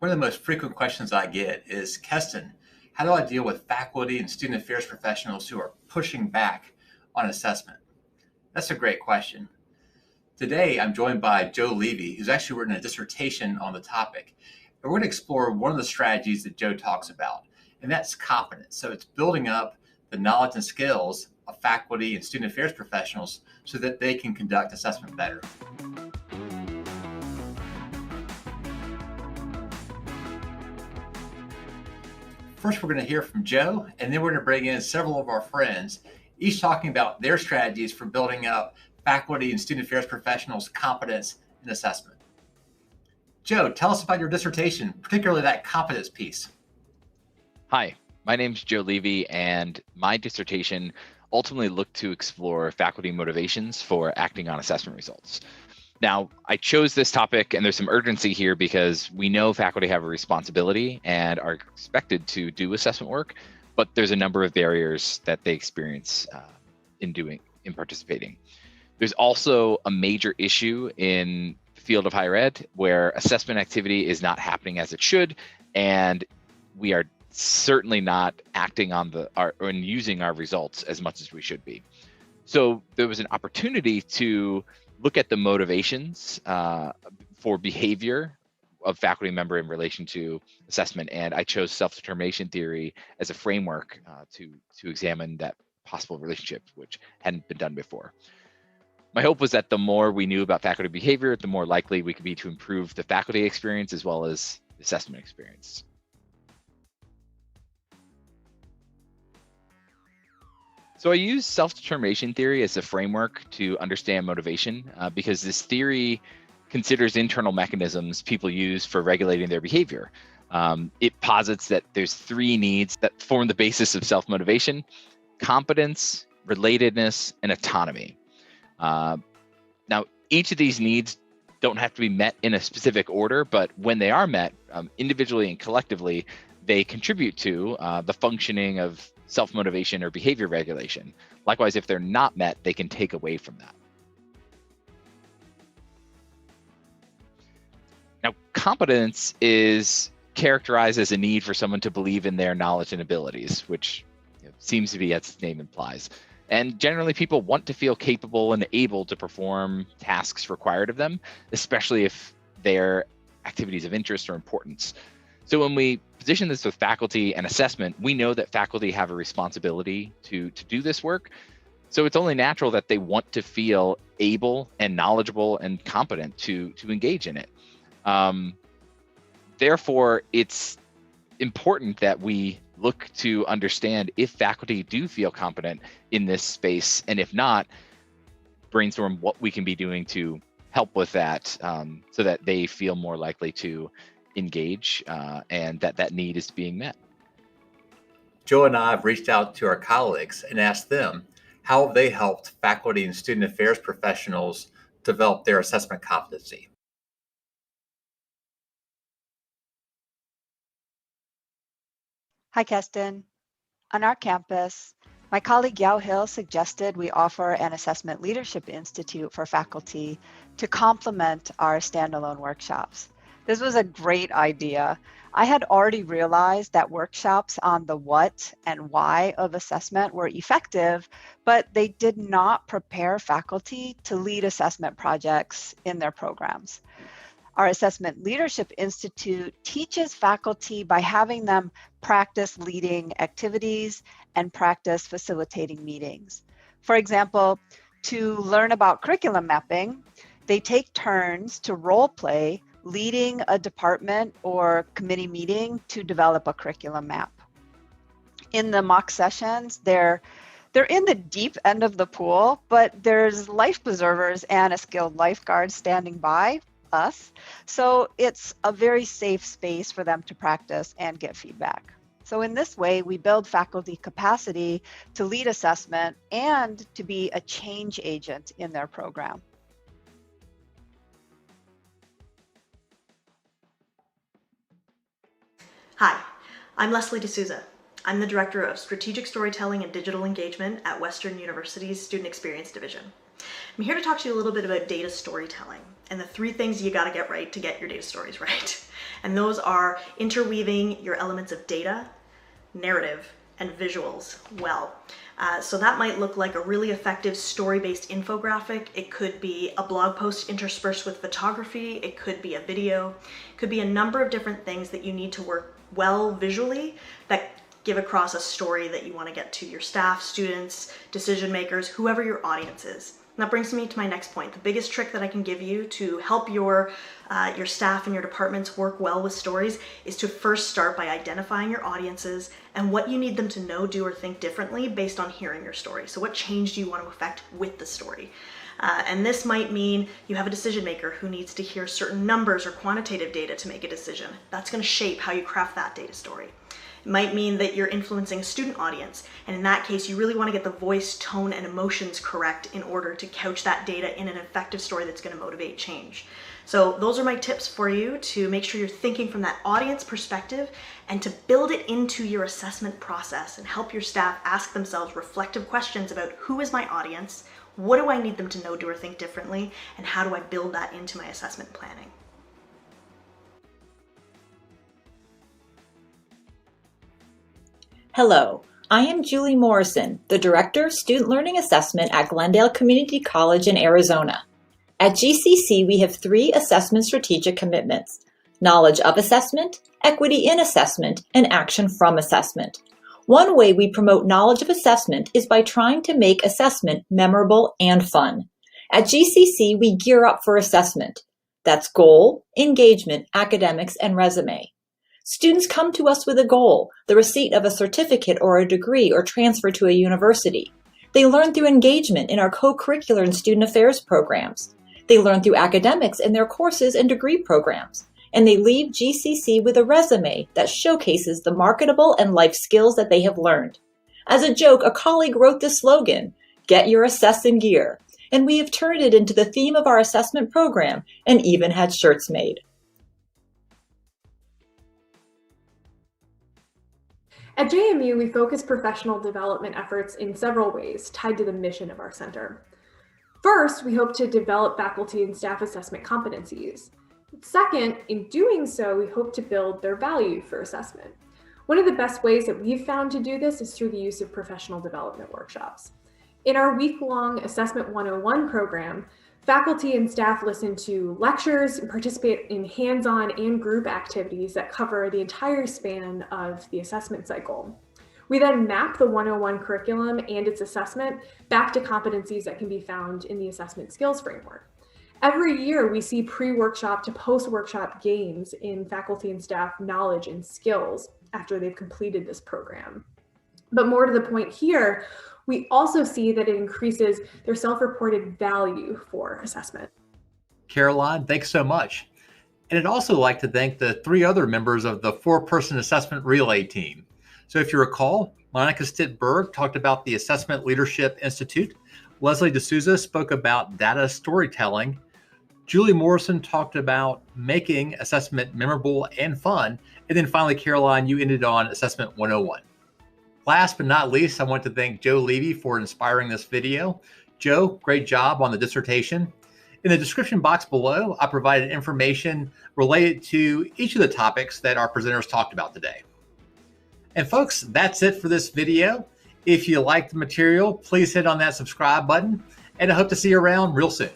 One of the most frequent questions I get is, Keston, how do I deal with faculty and student affairs professionals who are pushing back on assessment? That's a great question. Today, I'm joined by Joe Levy, who's actually written a dissertation on the topic. And we're going to explore one of the strategies that Joe talks about, and that's competence. So it's building up the knowledge and skills of faculty and student affairs professionals so that they can conduct assessment better. First, we're going to hear from Joe, and then we're going to bring in several of our friends, each talking about their strategies for building up faculty and student affairs professionals' competence in assessment. Joe, tell us about your dissertation, particularly that competence piece. Hi, my name's Joe Levy, and my dissertation ultimately looked to explore faculty motivations for acting on assessment results. Now, I chose this topic, and there's some urgency here because we know faculty have a responsibility and are expected to do assessment work, but there's a number of barriers that they experience in participating. There's also a major issue in the field of higher ed where assessment activity is not happening as it should, and we are certainly not acting on and using our results as much as we should be. So there was an opportunity to look at the motivations for behavior of faculty member in relation to assessment, and I chose self-determination theory as a framework to examine that possible relationship, which hadn't been done before. My hope was that the more we knew about faculty behavior, the more likely we could be to improve the faculty experience as well as the assessment experience. So I use self-determination theory as a framework to understand motivation because this theory considers internal mechanisms people use for regulating their behavior. It posits that there's three needs that form the basis of self-motivation: competence, relatedness, and autonomy. Now, each of these needs don't have to be met in a specific order, but when they are met individually and collectively, they contribute to the functioning of self-motivation or behavior regulation. Likewise, if they're not met, they can take away from that. Now, competence is characterized as a need for someone to believe in their knowledge and abilities, which seems to be as its name implies. And generally, people want to feel capable and able to perform tasks required of them, especially if they're activities of interest or importance. So when we position this with faculty and assessment, we know that faculty have a responsibility to do this work. So it's only natural that they want to feel able and knowledgeable and competent to engage in it. Therefore, it's important that we look to understand if faculty do feel competent in this space, and if not, brainstorm what we can be doing to help with that so that they feel more likely to engage and that need is being met. Joe and I have reached out to our colleagues and asked them how they helped faculty and student affairs professionals develop their assessment competency. Hi, Keston. On our campus, my colleague Yao Hill suggested we offer an Assessment Leadership Institute for faculty to complement our standalone workshops. This was a great idea. I had already realized that workshops on the what and why of assessment were effective, but they did not prepare faculty to lead assessment projects in their programs. Our Assessment Leadership Institute teaches faculty by having them practice leading activities and practice facilitating meetings. For example, to learn about curriculum mapping, they take turns to role play leading a department or committee meeting to develop a curriculum map. In the mock sessions, they're in the deep end of the pool, but there's life preservers and a skilled lifeguard standing by us. So it's a very safe space for them to practice and get feedback. So in this way, we build faculty capacity to lead assessment and to be a change agent in their program. Hi, I'm Lesley D'Souza. I'm the Director of Strategic Storytelling and Digital Engagement at Western University's Student Experience Division. I'm here to talk to you a little bit about data storytelling and the 3 things you gotta get right to get your data stories right. And those are interweaving your elements of data, narrative, and visuals well. So that might look like a really effective story-based infographic. It could be a blog post interspersed with photography. It could be a video. It could be a number of different things that you need to work well visually that give across a story that you want to get to your staff, students, decision makers, whoever your audience is. And that brings me to my next point. The biggest trick that I can give you to help your staff and your departments work well with stories is to first start by identifying your audiences and what you need them to know, do, or think differently based on hearing your story. So what change do you want to affect with the story? And this might mean you have a decision maker who needs to hear certain numbers or quantitative data to make a decision. That's going to shape how you craft that data story. It might mean that you're influencing a student audience, and in that case, you really want to get the voice, tone, and emotions correct in order to couch that data in an effective story that's going to motivate change. So those are my tips for you to make sure you're thinking from that audience perspective and to build it into your assessment process and help your staff ask themselves reflective questions about who is my audience, what do I need them to know, do, or think differently, and how do I build that into my assessment planning. Hello, I am Julie Morrison, the Director of Student Learning Assessment at Glendale Community College in Arizona. At GCC, we have 3 assessment strategic commitments: knowledge of assessment, equity in assessment, and action from assessment. One way we promote knowledge of assessment is by trying to make assessment memorable and fun. At GCC, we gear up for assessment. That's goal, engagement, academics, and resume. Students come to us with a goal, the receipt of a certificate or a degree or transfer to a university. They learn through engagement in our co-curricular and student affairs programs. They learn through academics in their courses and degree programs. And they leave GCC with a resume that showcases the marketable and life skills that they have learned. As a joke, a colleague wrote this slogan, "Get your assess in gear," and we have turned it into the theme of our assessment program and even had shirts made. At JMU, we focus professional development efforts in several ways tied to the mission of our center. First, we hope to develop faculty and staff assessment competencies. Second, in doing so, we hope to build their value for assessment. One of the best ways that we've found to do this is through the use of professional development workshops. In our week-long Assessment 101 program, faculty and staff listen to lectures and participate in hands-on and group activities that cover the entire span of the assessment cycle. We then map the 101 curriculum and its assessment back to competencies that can be found in the assessment skills framework. Every year, we see pre-workshop to post-workshop gains in faculty and staff knowledge and skills after they've completed this program. But more to the point here, we also see that it increases their self-reported value for assessment. Caroline, thanks so much. And I'd also like to thank the 3 other members of the 4-person assessment relay team. So if you recall, Monica Stitt-Bergh talked about the Assessment Leadership Institute. Lesley D'Souza spoke about data storytelling. Julie Morrison talked about making assessment memorable and fun. And then finally, Caroline, you ended on Assessment 101. Last but not least, I want to thank Joe Levy for inspiring this video. Joe, great job on the dissertation. In the description box below, I provided information related to each of the topics that our presenters talked about today. And folks, that's it for this video. If you like the material, please hit on that subscribe button, and I hope to see you around real soon.